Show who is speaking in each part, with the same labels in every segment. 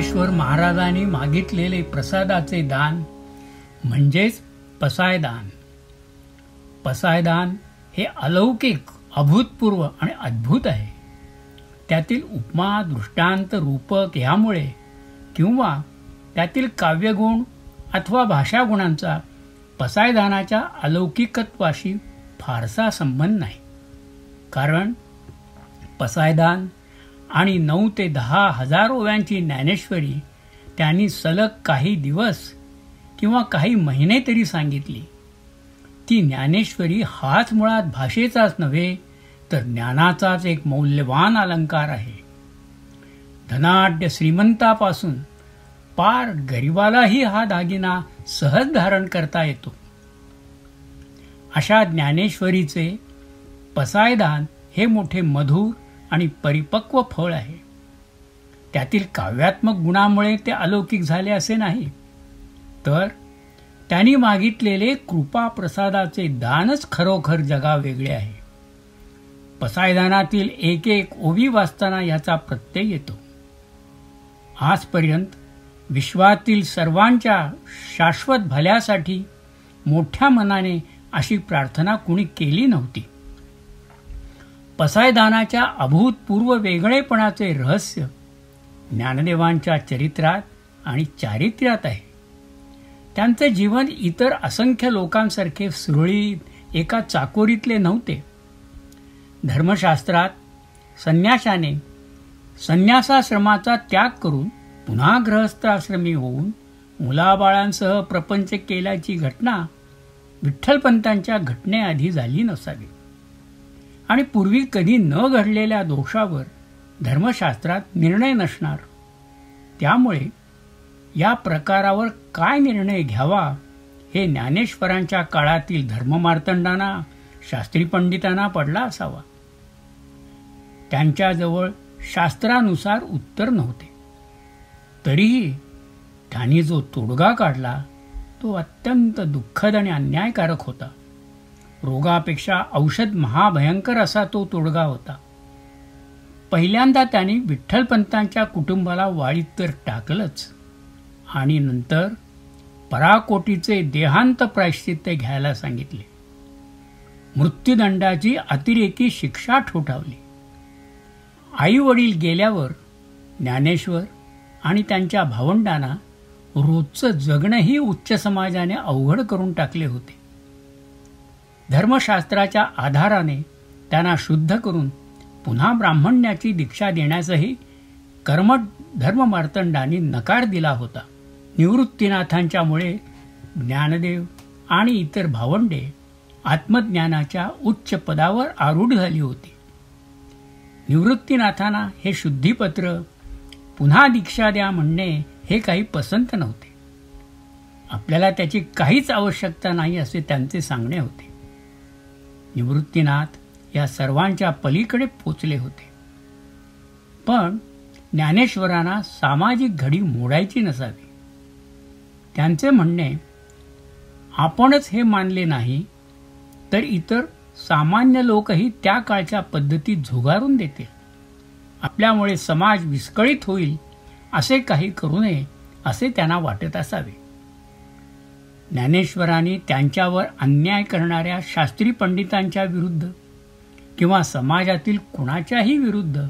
Speaker 1: ज्ञानेश्वर महाराजांनी मागितलेले प्रसादाचे दान म्हणजेच पसायदान. पसायदान हे अलौकिक, अभूतपूर्व आणि अद्भुत आहे. त्यातील उपमा, दृष्टांत, रूपक ह्यामुळे किंवा त्यातील काव्यगुण अथवा भाषागुणांचा पसायदानाच्या अलौकिकत्वाशी फारसा संबंध नाही. कारण पसायदान आणि 9 ते 10 हजार ओव्यांची ज्ञानेश्वरी त्यांनी सलग काही दिवस किंवा काही महिने तरी सांगितली. ती ज्ञानेश्वरी हाच मुळात भाषेचाच नव्हे तर ज्ञानाचाच एक मौल्यवान अलंकार आहे. धनाढ्य श्रीमंतापासून पार गरिबालाही हा दागिना सहज धारण करता येतो. अशा ज्ञानेश्वरीचे पसायदान हे मोठे मधुर आणि परिपक्व फळ आहे. त्यातील काव्यात्मक गुणामुळे ते अलौकिक झाले असे नाही, तर त्यांनी मागितलेले कृपा प्रसादाचे दानच खरोखर जगावेगळे आहे. पसायदानातील एक एक ओवी वाचताना याचा प्रत्यय येतो. आजपर्यंत विश्वातील सर्वांच्या शाश्वत भल्यासाठी मोठ्या मनाने अशी प्रार्थना कुणी केली नव्हती. पसायदानाच्या अभूतपूर्व वेगळेपणाचे रहस्य ज्ञानदेवांच्या चरित्रात आणि चारित्र्यात आहे. त्यांचे जीवन इतर असंख्य लोकांसारखे सुरळीत एका चाकोरीतले नव्हते. धर्मशास्त्रात संन्याशाने संन्यासाश्रमाचा त्याग करून पुन्हा गृहस्थाश्रमी होऊन मुलाबाळांसह प्रपंच केल्याची घटना विठ्ठलपंतांच्या घटनेआधी झाली नसावी. आणि पूर्वी कधी न घडलेल्या दोषावर धर्मशास्त्रात निर्णय नसणार. त्यामुळे या प्रकारावर काय निर्णय घ्यावा हे ज्ञानेश्वरांच्या काळातील धर्ममार्तंडांना, शास्त्री पंडितांना पडला असावा. त्यांच्याजवळ शास्त्रानुसार उत्तर नव्हते. तरीही त्यांनी जो तोडगा काढला तो अत्यंत दुःखद आणि अन्यायकारक होता. रोगापेक्षा औषध महाभयंकर असा तो तोडगा होता. पहिल्यांदा त्यांनी विठ्ठलपंतांच्या कुटुंबाला वाळीत तर टाकलंच, आणि नंतर पराकोटीचे देहांत प्रायश्चित्य घ्यायला सांगितले. मृत्यूदंडाची अतिरेकी शिक्षा ठोठावली. आई वडील गेल्यावर ज्ञानेश्वर आणि त्यांच्या भावंडांना रोजचं जगणंही उच्च समाजाने अवघड करून टाकले होते. धर्मशास्त्राच्या आधाराने त्यांना शुद्ध करून पुन्हा ब्राह्मण्याची दीक्षा देण्यासही कर्मठ धर्ममार्तंडांनी नकार दिला होता. निवृत्तीनाथांच्यामुळे ज्ञानदेव आणि इतर भावंडे आत्मज्ञानाच्या उच्च पदावर आरूढ झाली होती. निवृत्तीनाथांना हे शुद्धीपत्र, पुन्हा दीक्षा द्या म्हणणे हे काही पसंत नव्हते. आपल्याला त्याची काहीच आवश्यकता नाही असे त्यांचे सांगणे होते. निवृत्तीनाथ या सर्वांच्या पलीकडे पोचले होते. पण ज्ञानेश्वरांना सामाजिक घडी मोडायची नसावी. त्यांचे म्हणणे, आपणच हे मानले नाही तर इतर सामान्य लोकही त्या काळच्या पद्धतीत झुगारून देतील. आपल्यामुळे समाज विस्कळीत होईल असे काही करू नये असे त्यांना वाटत असावे. ज्ञानेश्वरांनी त्यांच्यावर अन्याय करणाऱ्या शास्त्री पंडितांच्या विरुद्ध किंवा समाजातील कुणाच्याही विरुद्ध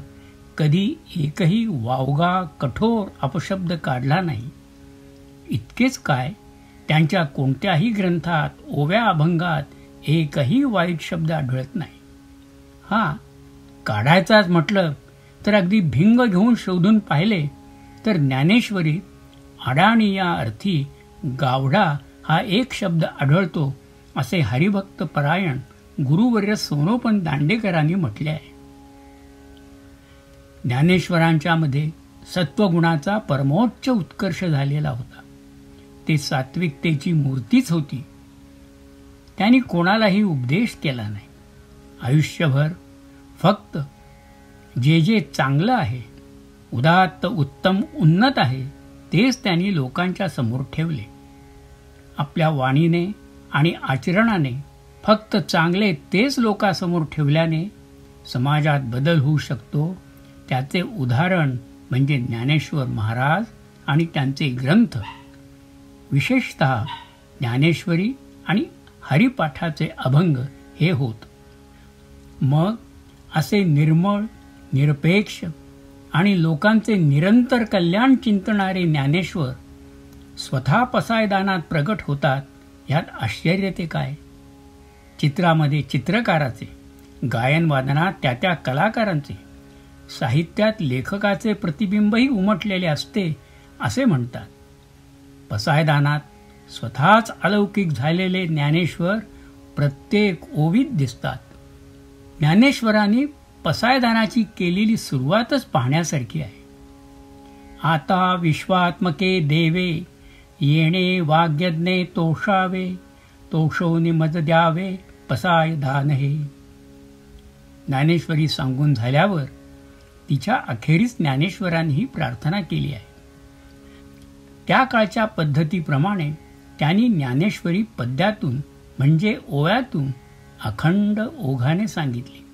Speaker 1: कधी एकही वावगा, कठोर अपशब्द काढला नाही. इतकेच काय, त्यांच्या कोणत्याही ग्रंथात, ओव्या, अभंगात एकही वाईट शब्द आढळत नाही. काढायचाच म्हटलं तर अगदी भिंग घेऊन शोधून पाहिले तर ज्ञानेश्वरी अडाणी या अर्थी गावढा हा एक शब्द आढळतो असे हरिभक्त परायण गुरुवर्य सोनोपंत दांडेकरांनी म्हटले आहे. ज्ञानेश्वरांच्या मध्ये सत्वगुणाचा परमोच्च उत्कर्ष झालेला होता. ते सात्विकतेची मूर्तीच होती. त्यांनी कोणालाही उपदेश केला नाही. आयुष्यभर फक्त जे जे चांगलं आहे, उदात्त, उत्तम, उन्नत आहे तेच त्यांनी लोकांच्या समोर ठेवले. आपल्या वाणीने आणि आचरणाने फक्त चांगले तेच लोकांसमोर ठेवल्याने समाजात बदल होऊ शकतो. त्याचे उदाहरण म्हणजे ज्ञानेश्वर महाराज आणि त्यांचे ग्रंथ, विशेषतः ज्ञानेश्वरी आणि हरिपाठाचे अभंग हे होत. मग असे निर्मळ, निरपेक्ष आणि लोकांचे निरंतर कल्याण चिंतणारे ज्ञानेश्वर स्वतः पसायदानात प्रगट होतात, यात आश्चर्य ते काय. चित्रामध्ये चित्रकाराचे, गायनवादनात त्या कलाकारांचे, साहित्यात लेखकाचे प्रतिबिंबही उमटलेले असते असे म्हणतात. पसायदानात स्वतःच अलौकिक झालेले ज्ञानेश्वर प्रत्येक ओवीत दिसतात. ज्ञानेश्वरांनी पसायदानाची केलेली सुरुवातच पाहण्यासारखी आहे. आता विश्वात्मके देवे, येणे वाग्यज्ञे तोषावे, तोषोनी मज द्यावे पसायदान हे. ज्ञानेश्वरी सांगून झाल्यावर तिच्या अखेरीस ज्ञानेश्वरांनी ही प्रार्थना केली आहे. त्या काळच्या पद्धतीप्रमाणे त्यांनी ज्ञानेश्वरी पद्यातून म्हणजे ओव्यातून अखंड ओघाने सांगितली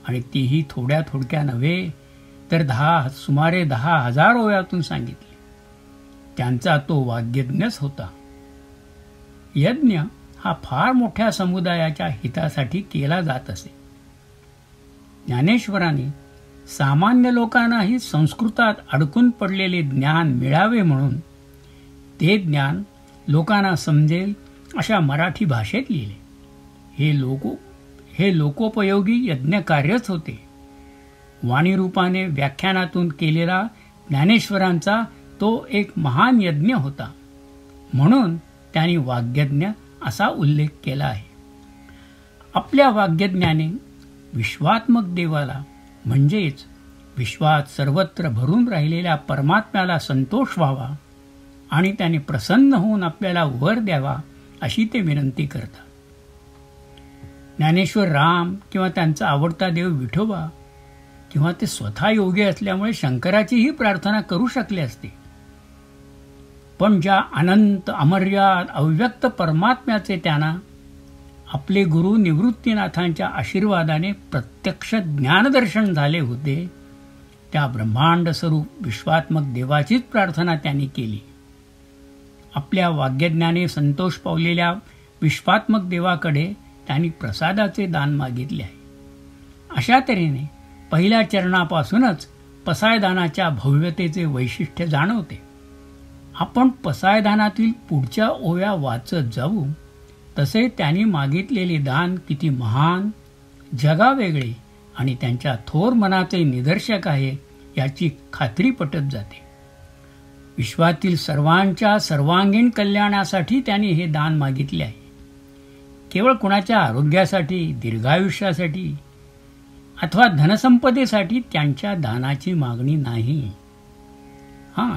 Speaker 1: आणि तीही थोड्या नव्हे तर सुमारे 10,000 ओव्यातून सांगितली. त्यांचा तो वाग्यज्ञच होता. यज्ञ हा फार मोठ्या समुदायाच्या हितासाठी केला जात असे. ज्ञानेश्वरांनी सामान्य लोकांनाही संस्कृतात अडकून पडलेले ज्ञान मिळावे म्हणून ते ज्ञान लोकांना समजेल अशा मराठी भाषेत लिहिले. हे लोकोपयोगी यज्ञकार्यच होते. वाणीरूपाने व्याख्यानातून केलेला ज्ञानेश्वरांचा तो एक महान यज्ञ होता. म्हणून त्यांनी वाग्यज्ञ असा उल्लेख केला आहे. आपल्या वाग्यज्ञाने विश्वात्मक देवाला म्हणजेच विश्वात सर्वत्र भरून राहिलेल्या परमात्म्याला संतोष व्हावा आणि त्याने प्रसन्न होऊन आपल्याला वर द्यावा अशी ते विनंती करतात. ज्ञानेश्वर राम किंवा त्यांचा आवडता देव विठोबा किंवा ते स्वतः योगी असल्यामुळे शंकराचीही प्रार्थना करू शकले असते. पण ज्या अनंत अमर्याद अव्यक्त परमात्म्याचे त्यांना आपले गुरु निवृत्तीनाथांच्या आशीर्वादाने प्रत्यक्ष ज्ञानदर्शन झाले होते, त्या ब्रह्मांड स्वरूप विश्वात्मक देवाचीच प्रार्थना त्यांनी केली. आपल्या वाग्यज्ञाने संतोष पावलेल्या विश्वात्मक देवाकडे त्यांनी प्रसादाचे दान मागितले आहे. अशा तऱ्हेने पहिल्या चरणापासूनच पसायदानाच्या भव्यतेचे वैशिष्ट्य जाणवते. आपण पसायदानातील पुढच्या ओव्या वाचत जाऊ तसे त्यांनी मागितलेले दान किती महान, जगावेगळे आणि त्यांच्या थोर मनाचे निदर्शक आहे याची खात्री पटत जाते. विश्वातील सर्वांच्या सर्वांगीण कल्याणासाठी त्यांनी हे दान मागितले आहे. केवळ कुणाच्या आरोग्यासाठी, दीर्घायुष्यासाठी अथवा धनसंपदेसाठी त्यांच्या दानाची मागणी नाही. हां,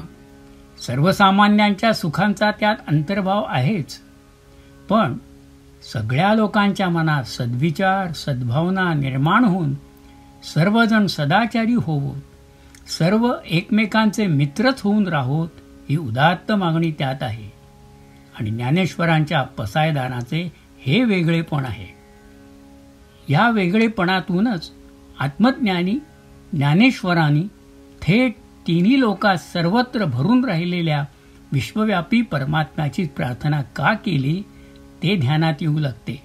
Speaker 1: सर्वसामान्यांच्या सुखांचा त्यात अंतर्भाव आहेच, पण सगळ्या लोकांच्या मनात सद्विचार, सद्भावना निर्माण होऊन सर्वजण सदाचारी होवोत, सर्व एकमेकांचे मित्रच होऊन राहोत ही उदात्त मागणी त्यात आहे. आणि ज्ञानेश्वरांच्या पसायदानाचे हे वेगळेपण आहे. या वेगळेपणातूनच आत्मज्ञानी ज्ञानेश्वरांनी थेट तिन्ही लोकात सर्वत्र भरून राहिलेल्या विश्वव्यापी परमात्म्याची प्रार्थना का केली ते ध्यानात येऊ लागते.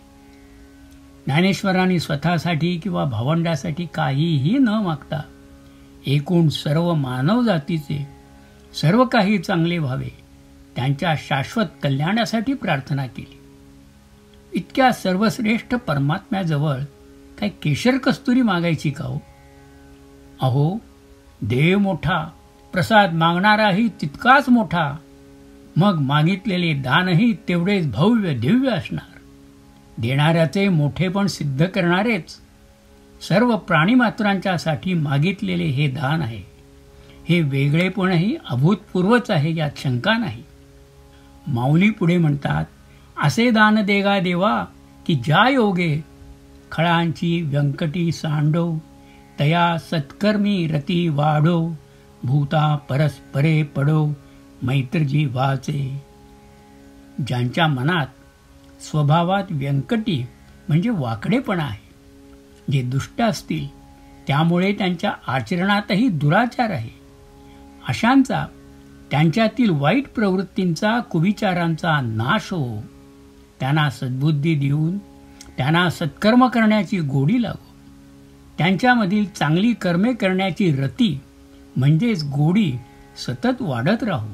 Speaker 1: ज्ञानेश्वरांनी स्वतःसाठी किंवा भावंडासाठी काहीही न मागता एकूण सर्व मानव जातीचे सर्व काही चांगले व्हावे, त्यांच्या शाश्वत कल्याणासाठी प्रार्थना केली. इतक्या सर्वश्रेष्ठ परमात्म्याजवळ काय केशर कस्तुरी मागायची का हो? अहो, देव मोठा, प्रसाद मागणाराही तितकाच मोठा, मग मागितलेले दानही तेवढेच भव्य दिव्य असणार. देणाऱ्याचे मोठेपण सिद्ध करणारेच सर्व प्राणीमात्रांच्यासाठी मागितलेले हे दान आहे. हे वेगळेपणही अभूतपूर्वच आहे, यात शंका नाही. माऊली पुढे म्हणतात, असे दान देगा देवा की ज्या योगे खळांची व्यंकटी सांडो, तया सत्कर्मी रती वाढो, भूता परस्परे पडो मैत्रजी वाचे. ज्यांच्या मनात स्वभावात व्यंकटी म्हणजे वाकडेपणा आहे, जे दुष्ट असतील त्यामुळे त्यांच्या आचरणातही दुराचार आहे, अशांचा त्यांच्यातील वाईट प्रवृत्तींचा, कुविचारांचा नाश हो. त्यांना सद्बुद्धी देऊन त्यांना सत्कर्म करण्याची गोडी लागो. त्यांच्यामधील चांगली कर्मे करण्याची रती म्हणजेच गोडी सतत वाढत राहू.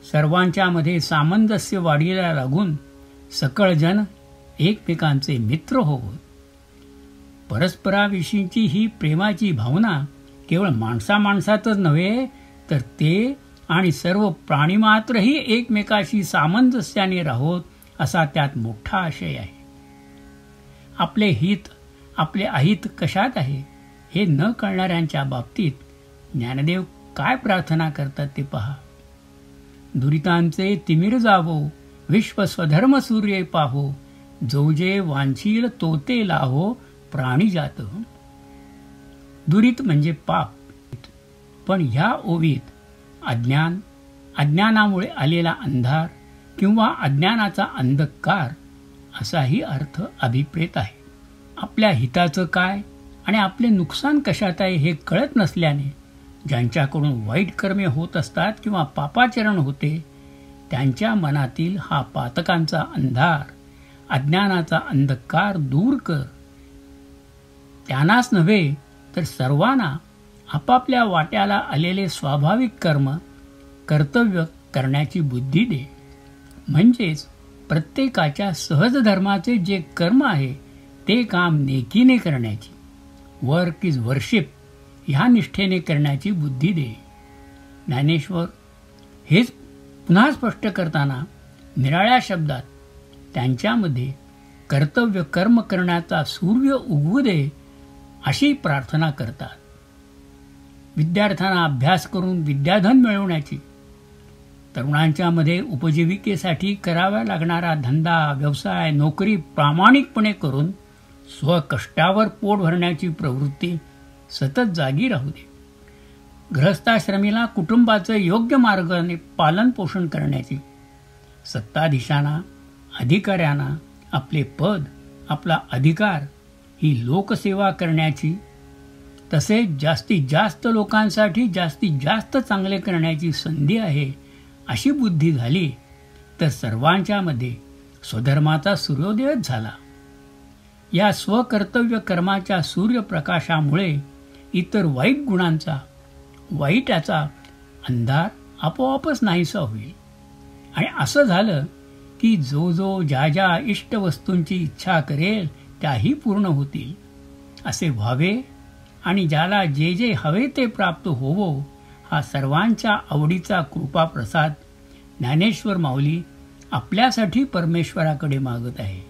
Speaker 1: सर्वांच्यामध्ये सामंजस्य वाढीला लागून सकळ जन एकमेकांचे मित्र होवोत. परस्पराविषयीची ही प्रेमाची भावना केवळ माणसामाणसातच नव्हे तर ते आणि सर्व प्राणीमात्रही एकमेकाशी सामंजस्याने राहोत असा त्यात मोठा आशय आहे. आपले हित आपले अहित कशात आहे हे न कळणाऱ्यांच्या बाबतीत ज्ञानदेव काय प्रार्थना करतात ते पहा. दुरितांचे तिमिर जावो, विश्व स्वधर्म सूर्य पाहो, जो जे वांछील तोते लाहो, प्राणी जात. दुरित म्हणजे पाप. पण ह्या ओवीत अज्ञान, अज्ञानामुळे आलेला अंधार किंवा अज्ञानाचा अंधकार असाही अर्थ अभिप्रेत आहे. आपल्या हिताचं काय आणि आपले नुकसान कशात आहे हे कळत नसल्याने ज्यांच्याकडून वाईट कर्मे होत असतात किंवा पापाचरण होते त्यांच्या मनातील हा पातकांचा अंधार, अज्ञानाचा अंधकार दूर कर. त्यांनाच नव्हे तर सर्वांना आपापल्या वाट्याला आलेले स्वाभाविक कर्म, कर्तव्य करण्याची बुद्धी दे. म्हणजेच प्रत्येकाच्या सहज धर्माचे जे कर्म आहे ते काम नेकीने करण्याची, वर्क इज वर्शिप ह्या निष्ठेने करण्याची बुद्धी दे. ज्ञानेश्वर हेच पुन्हा स्पष्ट करताना निराळ्या शब्दात त्यांच्यामध्ये कर्तव्य कर्म करण्याचा सूर्य उगवू दे अशी प्रार्थना करतात. विद्यार्थ्यांना अभ्यास करून विद्याधन मिळवण्याची, तरुणांच्या मध्ये उपजीविकेसाठी करावा लागणारा धंदा, व्यवसाय, नोकरी प्रामाणिकपणे करून स्वकष्टावर पोट भरण्याची प्रवृत्ती सतत जागी राहू दे. गृहस्थाश्रमीला कुटुंबाचं योग्य मार्गाने पालन पोषण करण्याची, सत्ताधीशांना, अधिकाऱ्यांना आपले पद, आपला अधिकार ही लोकसेवा करण्याची, तसेच जास्तीत जास्त लोकांसाठी जास्तीत जास्त चांगले करण्याची संधी आहे अशी बुद्धी झाली तर सर्वांच्या मध्ये स्वधर्माचा सूर्योदयच झाला. या स्वकर्तव्य कर्माच्या सूर्यप्रकाशामुळे इतर वाईट गुणांचा, वाईटाचा अंधार आपोआपच नाहीसा होईल. आणि असं झालं की जो जो ज्या ज्या इष्ट वस्तूंची इच्छा करेल त्याही पूर्ण होतील असे व्हावे आणि ज्याला जे जे हवे ते प्राप्त होवो हा सर्वांच्या आवडीचा कृपा प्रसाद ज्ञानेश्वर माऊली आपल्यासाठी परमेश्वराकडे मागत आहे.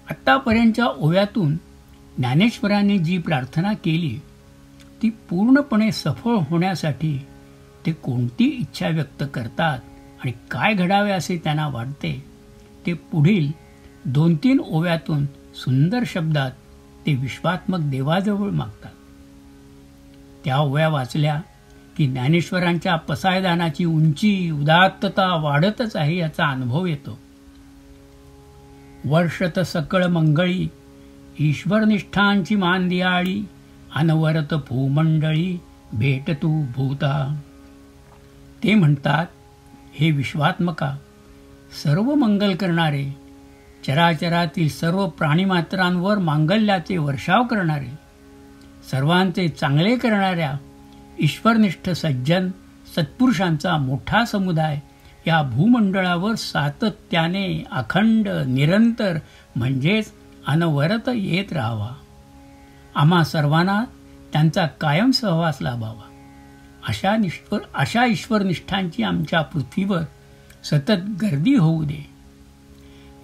Speaker 1: आत्तापर्यंतच्या ओव्यातून ज्ञानेश्वरांनी जी प्रार्थना केली ती पूर्णपणे सफळ होण्यासाठी ते कोणती इच्छा व्यक्त करतात आणि काय घडावे असे त्यांना वाटते ते पुढील 2-3 ओव्यातून सुंदर शब्दात ते विश्वात्मक देवाजवळ मागतात. त्या ओव्या वाचल्या की ज्ञानेश्वरांच्या पसायदानाची उंची, उदात्तता वाढतच आहे याचा अनुभव येतो. वर्षत सकळ मंगळी, ईश्वरनिष्ठांची मान दियाळी, अनवरत भूमंडळी भेट तू भूता. ते म्हणतात, हे विश्वात्मका, सर्व मंगल करणारे, चराचरातील सर्व प्राणीमात्रांवर मांगल्याचे वर्षाव करणारे, सर्वांचे चांगले करणाऱ्या ईश्वरनिष्ठ सज्जन सत्पुरुषांचा मोठा समुदाय या भूमंडळावर सातत्याने अखंड निरंतर म्हणजेच अनवरत येत राहावा. आम्हा सर्वांना त्यांचा कायम सहवास लाभावा. अशा ईश्वरनिष्ठांची आमच्या पृथ्वीवर सतत गर्दी होऊ दे.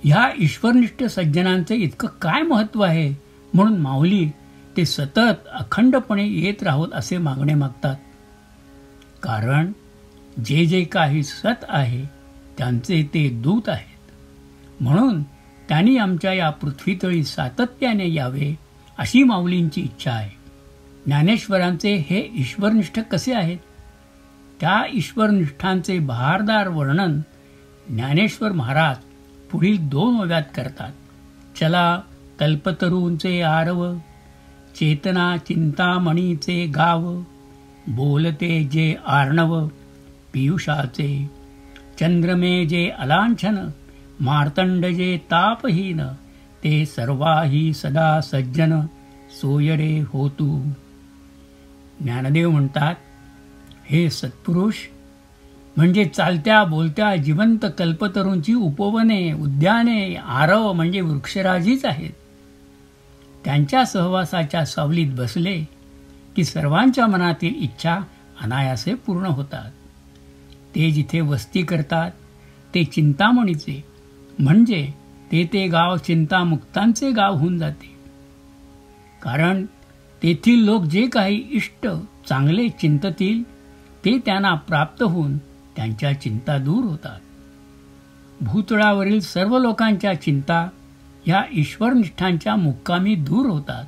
Speaker 1: ह्या ईश्वरनिष्ठ सज्जनांचे इतकं काय महत्त्व आहे म्हणून माऊली ते सतत अखंडपणे येत राहोत असे मागणे मागतात. कारण जे जे काही सत आहे त्यांचे ते दूत आहेत, म्हणून त्यांनी आमच्या या पृथ्वीतळी सातत्याने यावे अशी माऊलींची इच्छा आहे. ज्ञानेश्वरांचे हे ईश्वरनिष्ठ कसे आहेत त्या ईश्वरनिष्ठांचे बहारदार वर्णन ज्ञानेश्वर महाराज पुढील 2 ओव्यात करतात. चला कल्पतरूंचे आरव, चेतना चिंतामणीचे गाव, बोलते जे आर्णव पियुषाचे, चंद्रमे जे अलांछन, मार्तंड जे तापहीन, ते सर्वाही सदा सज्जन, सोयरे होतू. ज्ञानदेव म्हणतात, हे सत्पुरुष म्हणजे चालत्या बोलत्या जिवंत कल्पतरूंची उपवने, उद्याने, आरव म्हणजे वृक्षराजीच आहेत. त्यांच्या सहवासाच्या सावलीत बसले की सर्वांच्या मनातील इच्छा अनायासे पूर्ण होतात. ते जिथे वस्ती करतात ते चिंतामणीचे म्हणजे ते गाव चिंतामुक्तांचे गाव होऊन जाते. कारण तेथील लोक जे काही इष्ट चांगले चिंततील ते त्यांना प्राप्त होऊन त्यांच्या चिंता दूर होतात. भूतळावरील सर्व लोकांच्या चिंता ह्या ईश्वरनिष्ठांच्या मुक्कामी दूर होतात.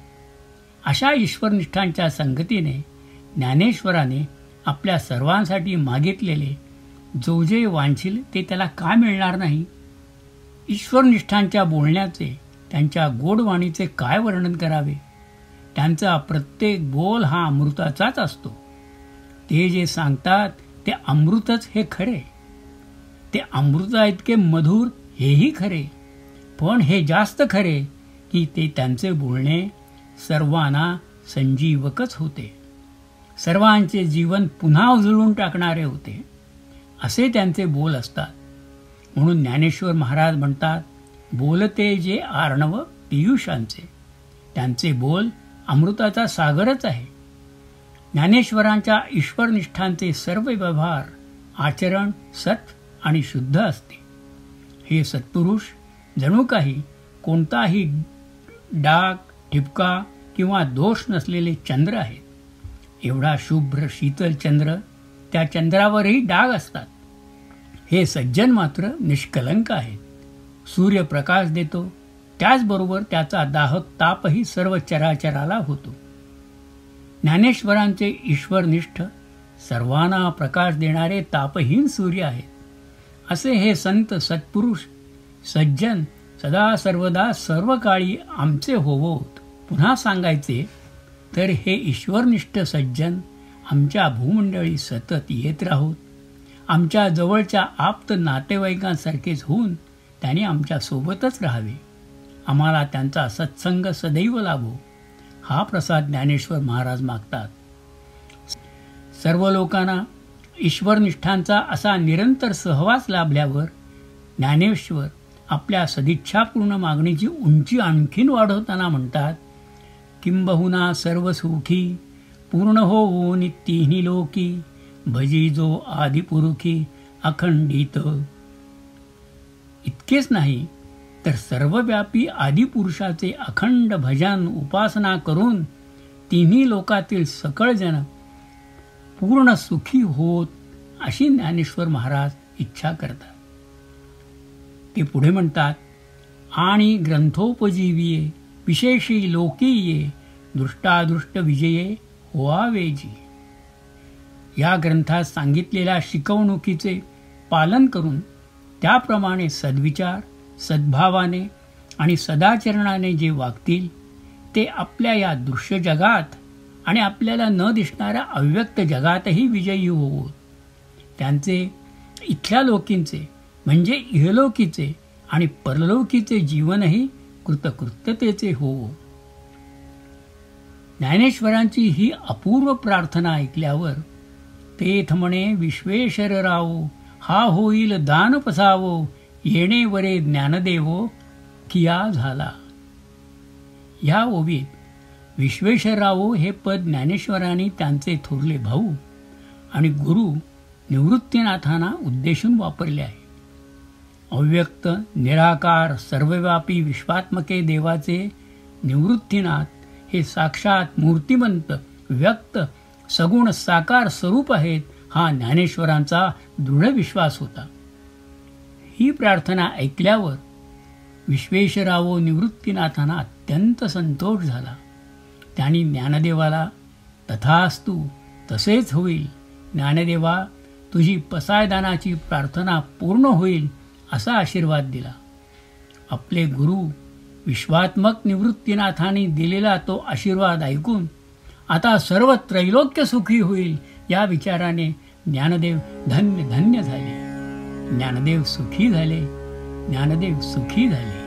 Speaker 1: अशा ईश्वरनिष्ठांच्या संगतीने ज्ञानेश्वराने आपल्या सर्वांसाठी मागितलेले जो जे वांछील ते त्याला का मिळणार नाही. ईश्वरनिष्ठांच्या बोलण्याचे, त्यांच्या गोडवाणीचे काय वर्णन करावे. त्यांचा प्रत्येक बोल हा अमृताचाच असतो. ते जे सांगतात ते अमृतच हे खरे. ते अमृता इतके मधुर हेही खरे. पण हे जास्त खरे की ते त्यांचे बोलणे सर्वांना संजीवकच होते. सर्वांचे जीवन पुन्हा उजळून टाकणारे होते. असे त्यांचे बोल असतात. म्हणून ज्ञानेश्वर महाराज म्हणतात, बोलते जे आर्णव पियुषांचे. त्यांचे बोल अमृताचा सागरच आहे. ज्ञानेश्वरांच्या ईश्वरनिष्ठांचे सर्व व्यवहार आचरण सत् आणि शुद्ध असते. हे सत्पुरुष जणू काही कोणताही डाग, ठिपका किंवा दोष नसलेले चंद्र आहेत. एवढा शुभ्र शीतल चंद्र, त्या चंद्रावरही डाग असतात. हे सज्जन मात्र निष्कलंक आहेत. सूर्य प्रकाश देतो, त्याचबरोबर त्याचा दाहक तापही सर्व चराचराला होतो. ज्ञानेश्वरांचे ईश्वरनिष्ठ सर्वांना प्रकाश देणारे तापहीन सूर्य आहेत. असे हे संत सत्पुरुष सज्जन सदा सर्वदा सर्व काळी आमचे होवोत. पुन्हा सांगायचे तर हे ईश्वरनिष्ठ सज्जन आमच्या भूमंडळी सतत येत राहोत. आमच्या जवळच्या आप्त नातेवाईकांसारखेच होऊन त्यांनी आमच्या सोबतच राहावे. आम्हाला त्यांचा सत्संग सदैव लाभो, हा प्रसाद ज्ञानेश्वर महाराज मागतात. सर्व लोकांना ईश्वरनिष्ठांचा असा निरंतर सहवास लाभल्यावर ज्ञानेश्वर आपल्या सदिच्छापूर्ण मागणीची उंची आणखीन वाढवताना म्हणतात, किंबहुना सर्व सुखी पूर्ण हो नित्तिही लोकी, भजी जो आदिपुरुखी अखंडित. इतकेच नाही तर सर्वव्यापी आदिपुरुषाचे अखंड भजन उपासना करून तिन्ही लोकातील सकळ जन पूर्ण सुखी होत अशी ज्ञानेश्वर महाराज इच्छा करतात. ते पुढे म्हणतात, आणि ग्रंथोपजीविये विशेषी लोकीये दृष्टादृष्ट विजये होवावेजी. या ग्रंथात सांगितलेल्या शिकवणुकीचे पालन करून त्याप्रमाणे सद्विचार सद्भावाने आणि सदाचरणाने जे वागतील ते आपल्या या दृश्य जगात आणि आपल्याला न दिसणाऱ्या अव्यक्त जगातही विजयी होवोत. त्यांचे इथल्या लोकींचे म्हणजे इहलोकीचे आणि परलोकीचे जीवनही कृतकृत्यतेचे होवो. ज्ञानेश्वरांची ही अपूर्व प्रार्थना ऐकल्यावर तेथ म्हणे विश्वेश्वरराव हा होईल दान पसावो, येणे वरे ज्ञानदेवो किया झाला. या ओवीत विश्वेश्वरराव हे पद ज्ञानेश्वरांनी त्यांचे थोरले भाऊ आणि गुरु निवृत्तीनाथांना उद्देशून वापरले आहे. अव्यक्त निराकार सर्वव्यापी विश्वात्मके देवाचे निवृत्तीनाथ हे साक्षात मूर्तिमंत व्यक्त सगुण साकार स्वरूप आहेत, हा ज्ञानेश्वरांचा दृढ विश्वास होता. ही प्रार्थना ऐकल्यावर विश्वेश्वरराव निवृत्तीनाथांना अत्यंत संतोष झाला. त्यांनी ज्ञानदेवाला तथास्तु तसेच होईल, ज्ञानदेवा तुझी पसायदानाची प्रार्थना पूर्ण होईल असा आशीर्वाद दिला. आपले गुरु विश्वात्मक निवृत्तीनाथांनी दिलेला तो आशीर्वाद ऐकून आता सर्व त्रैलोक्य सुखी होईल या विचाराने ज्ञानदेव धन्य धन्य झाले. ज्ञानदेव सुखी झाले. ज्ञानदेव सुखी झाले.